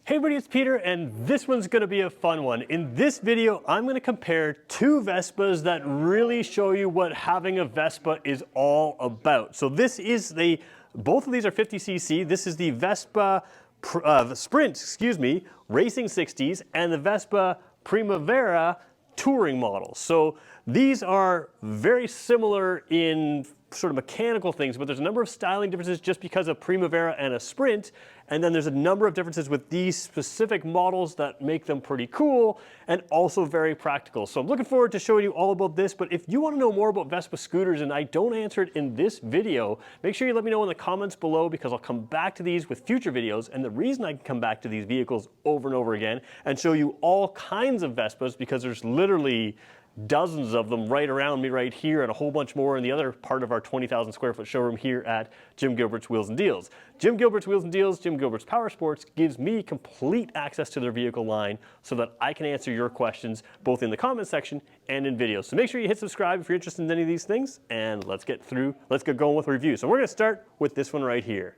Hey everybody, it's Peter, and this one's going to be a fun one. In this video, I'm going to compare two Vespas that really show you what having a Vespa is all about. So this is both of these are 50cc. This is the Vespa Sprint, Racing 60s, and the Vespa Primavera touring model. So these are very similar in sort of mechanical things, but there's a number of styling differences just because of Primavera and a Sprint, and then there's a number of differences with these specific models that make them pretty cool and also very practical. So I'm looking forward to showing you all about this, but if you want to know more about Vespa scooters and I don't answer it in this video, make sure you let me know in the comments below because I'll come back to these with future videos. And the reason I can come back to these vehicles over and over again and show you all kinds of Vespas, because there's literally dozens of them right around me right here and a whole bunch more in the other part of our 20,000 square foot showroom here at Jim Gilbert's Wheels and Deals. Jim Gilbert's Wheels and Deals, Jim Gilbert's Power Sports gives me complete access to their vehicle line so that I can answer your questions both in the comment section and in videos. So make sure you hit subscribe if you're interested in any of these things, and let's get going with a review. So we're going to start with this one right here.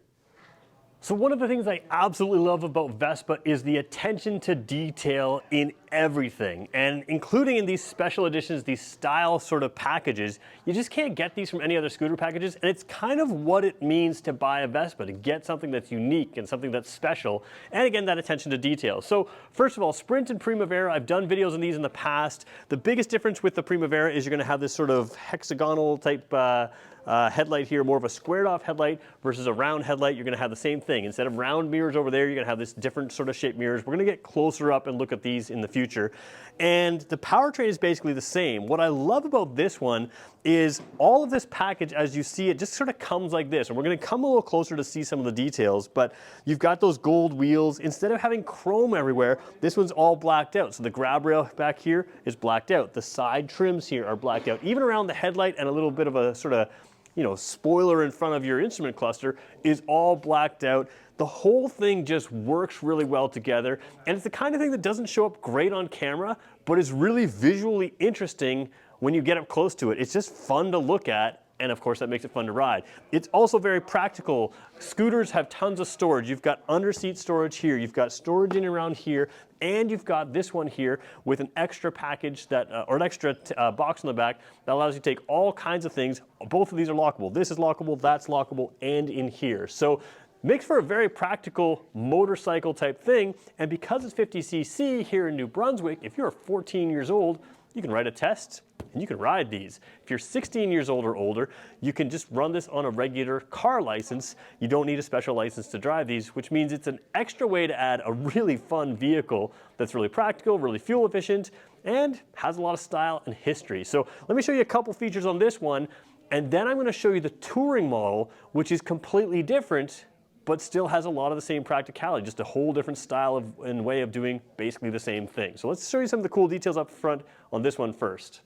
So one of the things I absolutely love about Vespa is the attention to detail in everything, and including in these special editions, these style sort of packages. You just can't get these from any other scooter packages, and it's kind of what it means to buy a Vespa, to get something that's unique and something that's special, and again, that attention to detail. So first of all, Sprint and Primavera, I've done videos on these in the past. The biggest difference with the Primavera is you're going to have this sort of hexagonal type headlight here, more of a squared off headlight versus a round headlight. You're going to have the same thing. Instead of round mirrors over there, you're going to have this different sort of shaped mirrors. We're going to get closer up and look at these in the future. And the powertrain is basically the same. What I love about this one is all of this package, as you see it, just sort of comes like this. And we're going to come a little closer to see some of the details, but you've got those gold wheels. Instead of having chrome everywhere, this one's all blacked out. So the grab rail back here is blacked out. The side trims here are blacked out. Even around the headlight and a little bit of a sort of spoiler in front of your instrument cluster is all blacked out. The whole thing just works really well together, and it's the kind of thing that doesn't show up great on camera, but is really visually interesting when you get up close to it. It's just fun to look at, and of course that makes it fun to ride. It's also very practical. Scooters have tons of storage. You've got under-seat storage here, you've got storage in around here, and you've got this one here with an extra package that, or an extra box on the back that allows you to take all kinds of things. Both of these are lockable. This is lockable, that's lockable, and in here. So makes for a very practical motorcycle type thing. And because it's 50cc here in New Brunswick, if you're 14 years old, you can write a test and you can ride these. If you're 16 years old or older, you can just run this on a regular car license. You don't need a special license to drive these, which means it's an extra way to add a really fun vehicle that's really practical, really fuel efficient, and has a lot of style and history. So let me show you a couple features on this one, and then I'm going to show you the touring model, which is completely different, but still has a lot of the same practicality, just a whole different style and way of doing basically the same thing. So let's show you some of the cool details up front on this one first.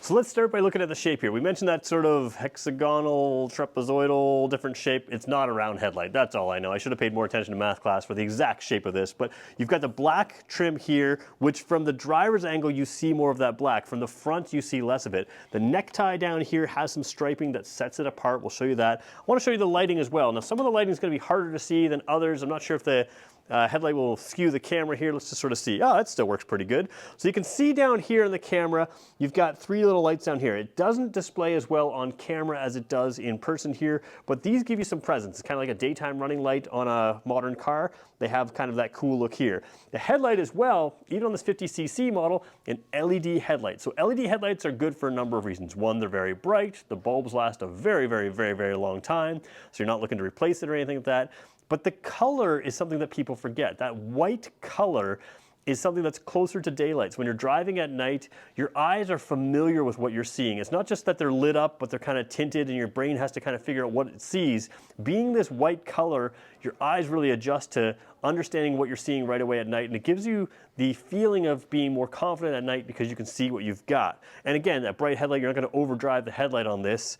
So let's start by looking at the shape here. We mentioned that sort of hexagonal, trapezoidal, different shape. It's not a round headlight, that's all I know. I should have paid more attention to math class for the exact shape of this, but you've got the black trim here, which from the driver's angle, you see more of that black. From the front, you see less of it. The necktie down here has some striping that sets it apart. We'll show you that. I want to show you the lighting as well. Now, some of the lighting is going to be harder to see than others. I'm not sure if the headlight will skew the camera here. Let's just sort of see. Oh, that still works pretty good. So you can see down here in the camera, you've got three little lights down here. It doesn't display as well on camera as it does in person here, but these give you some presence. It's kind of like a daytime running light on a modern car. They have kind of that cool look here. The headlight as well, even on this 50cc model, an LED headlight. So LED headlights are good for a number of reasons. One, they're very bright. The bulbs last a very, very, very, very long time. So you're not looking to replace it or anything like that. But the color is something that people forget. That white color is something that's closer to daylight. So when you're driving at night, your eyes are familiar with what you're seeing. It's not just that they're lit up, but they're kind of tinted and your brain has to kind of figure out what it sees. Being this white color, your eyes really adjust to understanding what you're seeing right away at night, and it gives you the feeling of being more confident at night because you can see what you've got. And again, that bright headlight, you're not going to overdrive the headlight on this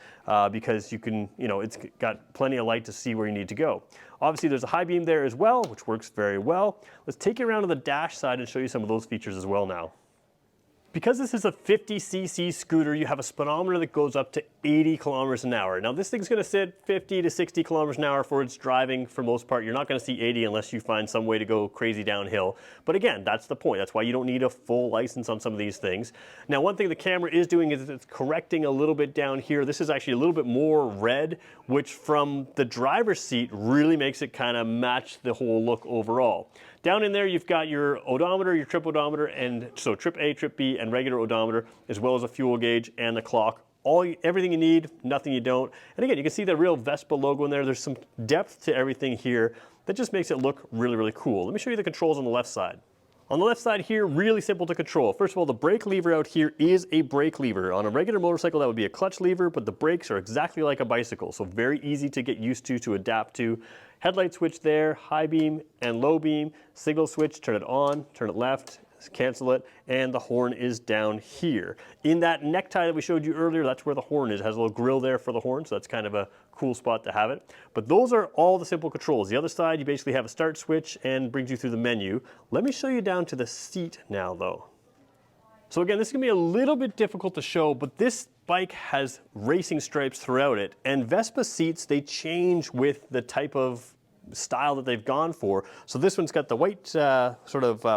because you can, it's got plenty of light to see where you need to go. Obviously, there's a high beam there as well, which works very well. Let's take you around to the dash side and show you some of those features as well now. Because this is a 50cc scooter, you have a speedometer that goes up to 80 kilometers an hour. Now this thing's gonna sit 50 to 60 kilometers an hour for its driving for most part. You're not gonna see 80 unless you find some way to go crazy downhill. But again, that's the point. That's why you don't need a full license on some of these things. Now one thing the camera is doing is it's correcting a little bit down here. This is actually a little bit more red, which from the driver's seat really makes it kind of match the whole look overall. Down in there, you've got your odometer, your trip odometer, and so trip A, trip B, and regular odometer, as well as a fuel gauge and the clock. Everything you need, nothing you don't. And again, you can see the real Vespa logo in there. There's some depth to everything here that just makes it look really, really cool. Let me show you the controls on the left side. On the left side here, really simple to control. First of all, the brake lever out here is a brake lever. On a regular motorcycle, that would be a clutch lever, but the brakes are exactly like a bicycle, so very easy to get used to adapt to. Headlight switch there, high beam and low beam. Signal switch, turn it on, turn it left, cancel it, and the horn is down here. In that necktie that we showed you earlier, that's where the horn is. It has a little grill there for the horn, so that's kind of a cool spot to have it. But those are all the simple controls. The other side, you basically have a start switch and brings you through the menu. Let me show you down to the seat now though. So again, this is gonna be a little bit difficult to show, but this bike has racing stripes throughout it, and Vespa seats, they change with the type of style that they've gone for. So this one's got the white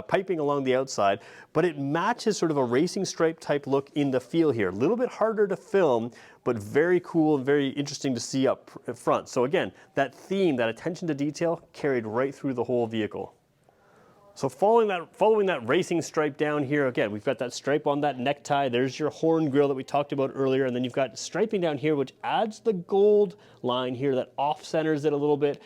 piping along the outside, but it matches sort of a racing stripe type look in the feel here. A little bit harder to film, but very cool and very interesting to see up front. So again, that theme, that attention to detail carried right through the whole vehicle. So following that racing stripe down here, again, we've got that stripe on that necktie. There's your horn grill that we talked about earlier. And then you've got striping down here, which adds the gold line here that off-centers it a little bit,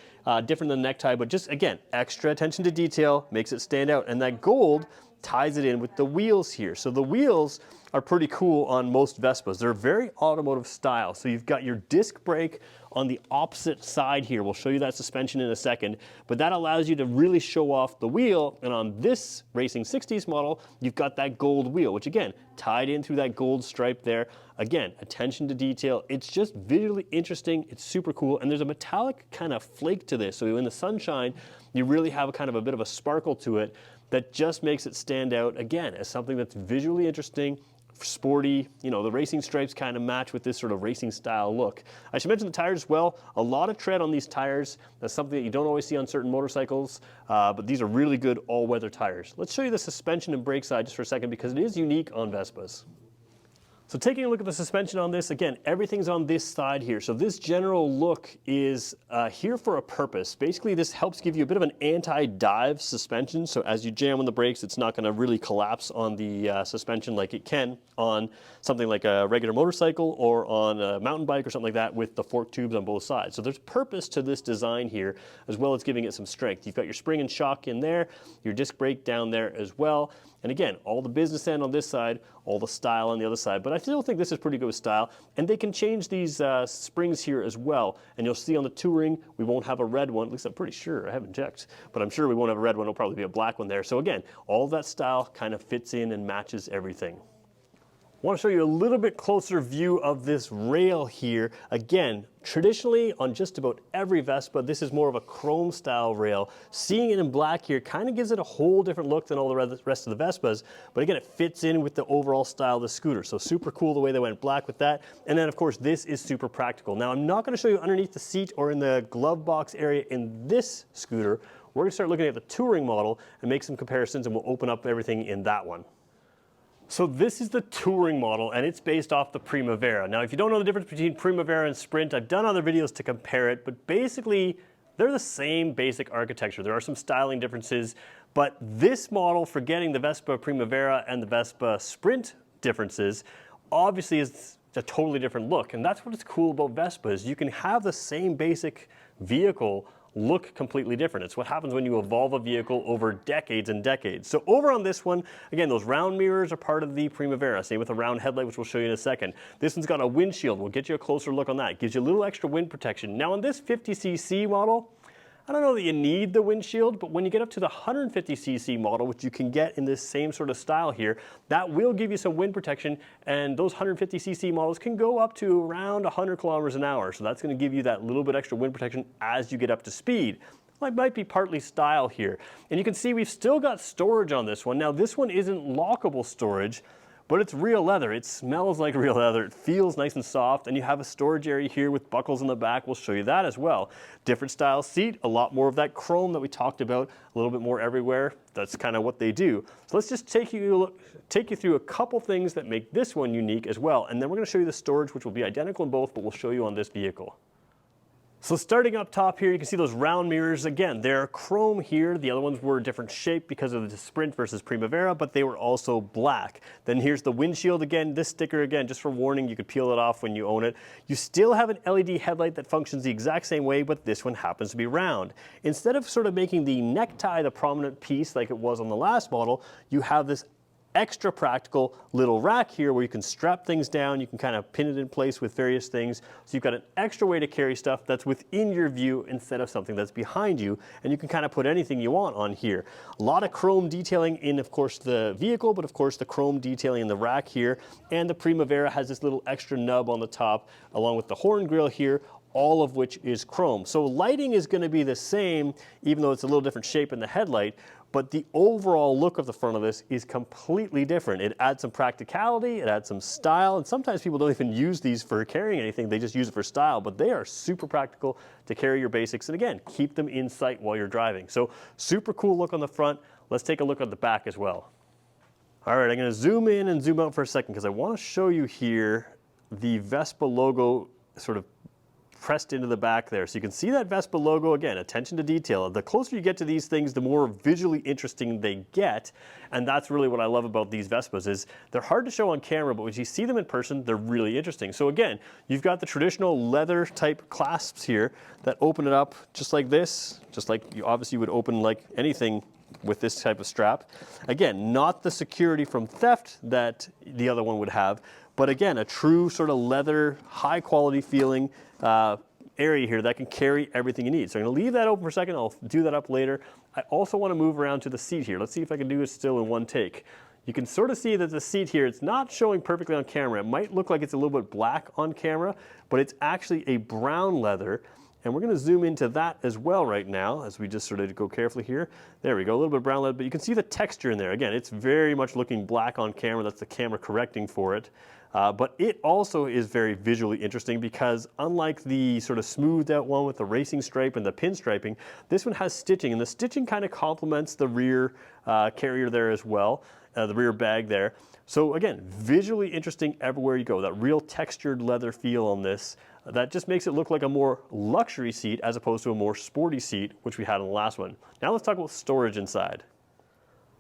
different than the necktie. But just, again, extra attention to detail makes it stand out. And that gold ties it in with the wheels here. So the wheels are pretty cool on most Vespas. They're very automotive style. So you've got your disc brake on the opposite side here. We'll show you that suspension in a second, but that allows you to really show off the wheel. And on this Racing 60s model, you've got that gold wheel, which again, tied in through that gold stripe there. Again, attention to detail. It's just visually interesting. It's super cool. And there's a metallic kind of flake to this. So in the sunshine, you really have a kind of a bit of a sparkle to it that just makes it stand out, again, as something that's visually interesting, sporty. You know, the racing stripes kind of match with this sort of racing style look. I should mention the tires as well. A lot of tread on these tires. That's something that you don't always see on certain motorcycles, but these are really good all-weather tires. Let's show you the suspension and brake side just for a second because it is unique on Vespas. So taking a look at the suspension on this, again, everything's on this side here. So this general look is here for a purpose. Basically, this helps give you a bit of an anti-dive suspension. So as you jam on the brakes, it's not gonna really collapse on the suspension like it can on something like a regular motorcycle or on a mountain bike or something like that with the fork tubes on both sides. So there's purpose to this design here, as well as giving it some strength. You've got your spring and shock in there, your disc brake down there as well. And again, all the business end on this side, all the style on the other side. But I still think this is pretty good with style. And they can change these springs here as well. And you'll see on the Touring, we won't have a red one. At least I'm pretty sure. I haven't checked. But I'm sure we won't have a red one. It'll probably be a black one there. So again, all of that style kind of fits in and matches everything. I want to show you a little bit closer view of this rail here. Again, traditionally on just about every Vespa, this is more of a chrome style rail. Seeing it in black here kind of gives it a whole different look than all the rest of the Vespas. But again, it fits in with the overall style of the scooter. So super cool the way they went black with that. And then of course, this is super practical. Now I'm not going to show you underneath the seat or in the glove box area in this scooter. We're going to start looking at the Touring model and make some comparisons, and we'll open up everything in that one. So this is the Touring model, and it's based off the Primavera. Now, if you don't know the difference between Primavera and Sprint, I've done other videos to compare it, but basically, they're the same basic architecture. There are some styling differences, but this model, forgetting the Vespa Primavera and the Vespa Sprint differences, obviously is a totally different look. And that's what's cool about Vespa, is you can have the same basic vehicle look completely different. It's what happens when you evolve a vehicle over decades and decades. So over on this one, again, those round mirrors are part of the Primavera. Same with a round headlight, which we'll show you in a second. This one's got a windshield. We'll get you a closer look on that. It gives you a little extra wind protection. Now on this 50cc model, I don't know that you need the windshield, but when you get up to the 150cc model, which you can get in this same sort of style here, that will give you some wind protection, and those 150cc models can go up to around 100 kilometers an hour. So that's going to give you that little bit extra wind protection as you get up to speed. It might be partly style here. And you can see we've still got storage on this one. Now this one isn't lockable storage, but it's real leather. It smells like real leather. It feels nice and soft, and you have a storage area here with buckles in the back. We'll show you that as well. Different style seat, a lot more of that chrome that we talked about, a little bit more everywhere. That's kind of what they do. So let's just take you through a couple things that make this one unique as well, and then we're going to show you the storage, which will be identical in both, but we'll show you on this vehicle. So starting up top here, you can see those round mirrors. Again, they're chrome here. The other ones were a different shape because of the Sprint versus Primavera, but they were also black. Then here's the windshield again. This sticker again, just for warning, you could peel it off when you own it. You still have an LED headlight that functions the exact same way, but this one happens to be round. Instead of sort of making the necktie the prominent piece like it was on the last model, you have this extra practical little rack here where you can strap things down, you can kind of pin it in place with various things. So you've got an extra way to carry stuff that's within your view instead of something that's behind you, and you can kind of put anything you want on here. A lot of chrome detailing in, of course, the vehicle, but of course the chrome detailing in the rack here, and the Primavera has this little extra nub on the top along with the horn grille here, all of which is chrome. So lighting is going to be the same, even though it's a little different shape in the headlight, but the overall look of the front of this is completely different. It adds some practicality, it adds some style, and sometimes people don't even use these for carrying anything, they just use it for style, but they are super practical to carry your basics, and again, keep them in sight while you're driving. So super cool look on the front. Let's take a look at the back as well. All right, I'm going to zoom in and zoom out for a second because I want to show you here the Vespa logo sort of pressed into the back there. So you can see that Vespa logo, again, attention to detail. The closer you get to these things, the more visually interesting they get. And that's really what I love about these Vespas is they're hard to show on camera, but when you see them in person, they're really interesting. So again, you've got the traditional leather type clasps here that open it up just like this, just like you obviously would open like anything with this type of strap. Again, not the security from theft that the other one would have, but again, a true sort of leather, high quality feeling area here that can carry everything you need. So I'm going to leave that open for a second. I'll do that up later. I also want to move around to the seat here. Let's see if I can do it still in one take. You can sort of see that the seat here, it's not showing perfectly on camera. It might look like it's a little bit black on camera, but it's actually a brown leather. And we're going to zoom into that as well right now as we just sort of go carefully here. There we go, a little bit of brown leather, but you can see the texture in there. Again, it's very much looking black on camera. That's the camera correcting for it. But it also is very visually interesting because unlike the sort of smoothed out one with the racing stripe and the pinstriping, this one has stitching, and the stitching kind of complements the rear carrier there as well, the rear bag there. So again, visually interesting everywhere you go. That real textured leather feel on this. That just makes it look like a more luxury seat as opposed to a more sporty seat, which we had on the last one. Now let's talk about storage inside.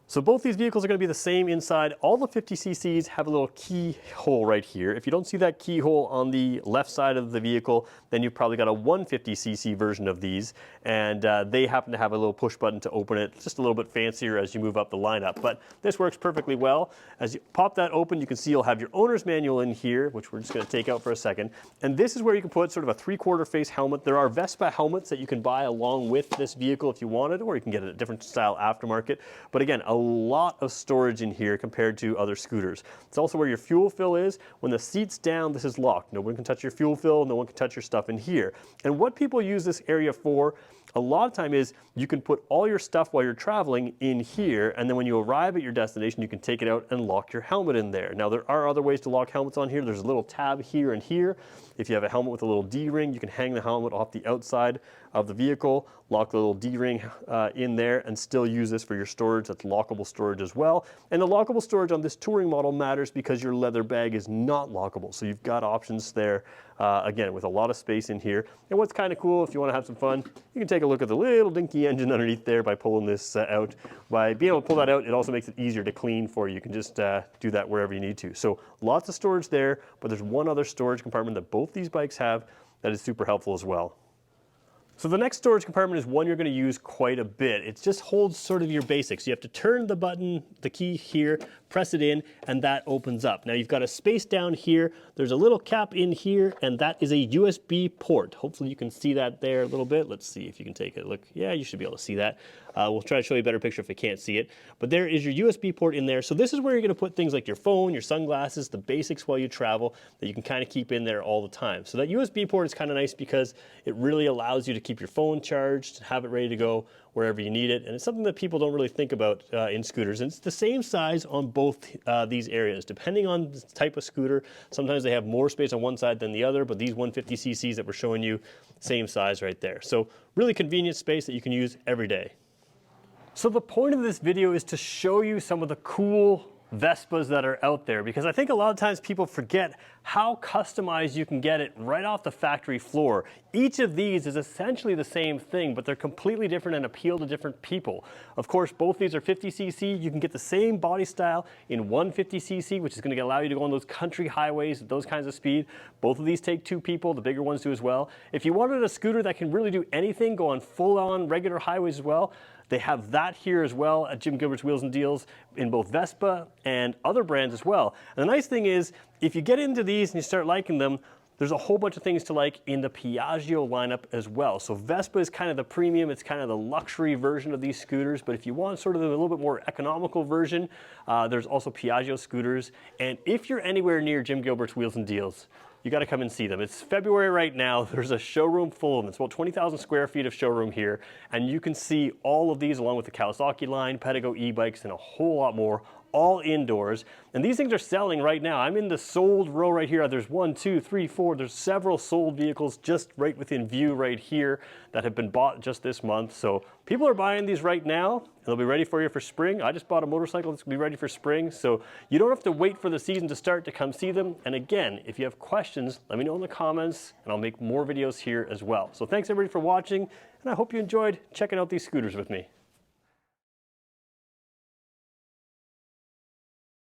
So both these vehicles are going to be the same inside. All the 50cc's have a little keyhole right here. If you don't see that keyhole on the left side of the vehicle, then you've probably got a 150cc version of these, and they happen to have a little push button to open it. It's just a little bit fancier as you move up the lineup, but this works perfectly well. As you pop that open, you can see you'll have your owner's manual in here, which we're just going to take out for a second. And this is where you can put sort of a 3/4 face helmet. There are Vespa helmets that you can buy along with this vehicle if you wanted, or you can get a different style aftermarket. But again, a lot of storage in here compared to other scooters. It's also where your fuel fill is. When the seat's down, this is locked. No one can touch your fuel fill, no one can touch your stuff in here. And what people use this area for a lot of time is you can put all your stuff while you're traveling in here, and then when you arrive at your destination, you can take it out and lock your helmet in there. Now there are other ways to lock helmets on here. There's a little tab here and here. If you have a helmet with a little D-ring, you can hang the helmet off the outside of the vehicle, lock the little D-ring in there, and still use this for your storage. That's lockable storage as well. And the lockable storage on this touring model matters because your leather bag is not lockable. So you've got options there, again, with a lot of space in here. And what's kind of cool, if you want to have some fun, you can take a look at the little dinky engine underneath there by pulling this out. By being able to pull that out, it also makes it easier to clean for you. You can just do that wherever you need to. So lots of storage there, but there's one other storage compartment that both these bikes have that is super helpful as well. So the next storage compartment is one you're going to use quite a bit. It just holds sort of your basics. You have to turn the button, the key here, press it in, and that opens up. Now you've got a space down here. There's a little cap in here, and that is a USB port. Hopefully you can see that there a little bit. Let's see if you can take a look. Yeah, you should be able to see that. We'll try to show you a better picture if you can't see it. But there is your USB port in there. So this is where you're going to put things like your phone, your sunglasses, the basics while you travel that you can kind of keep in there all the time. So that USB port is kind of nice because it really allows you to keep your phone charged, have it ready to go wherever you need it. And it's something that people don't really think about in scooters. And it's the same size on both these areas. Depending on the type of scooter, sometimes they have more space on one side than the other, but these 150cc's that we're showing you, same size right there. So really convenient space that you can use every day. So the point of this video is to show you some of the cool Vespas that are out there, because I think a lot of times people forget how customized you can get it right off the factory floor. Each of these is essentially the same thing, but they're completely different and appeal to different people. Of course, both these are 50cc. You can get the same body style in 150cc, which is going to allow you to go on those country highways at those kinds of speed. Both of these take 2 people. The bigger ones do as well. If you wanted a scooter that can really do anything, go on full-on regular highways as well, they have that here as well at Jim Gilbert's Wheels and Deals in both Vespa and other brands as well. And the nice thing is, if you get into these and you start liking them, there's a whole bunch of things to like in the Piaggio lineup as well. So Vespa is kind of the premium, it's kind of the luxury version of these scooters, but if you want sort of a little bit more economical version, there's also Piaggio scooters. And if you're anywhere near Jim Gilbert's Wheels and Deals, you got to come and see them. It's February right now. There's a showroom full of them. It's about 20,000 square feet of showroom here, and you can see all of these along with the Kawasaki line, Pedigo e-bikes, and a whole lot more, all indoors. And these things are selling right now. I'm in the sold row right here. There's 1, 2, 3, 4. There's several sold vehicles just right within view right here that have been bought just this month. So people are buying these right now, and they'll be ready for you for spring. I just bought a motorcycle that's gonna be ready for spring. So you don't have to wait for the season to start to come see them. And again, if you have questions, let me know in the comments, and I'll make more videos here as well. So thanks everybody for watching, and I hope you enjoyed checking out these scooters with me.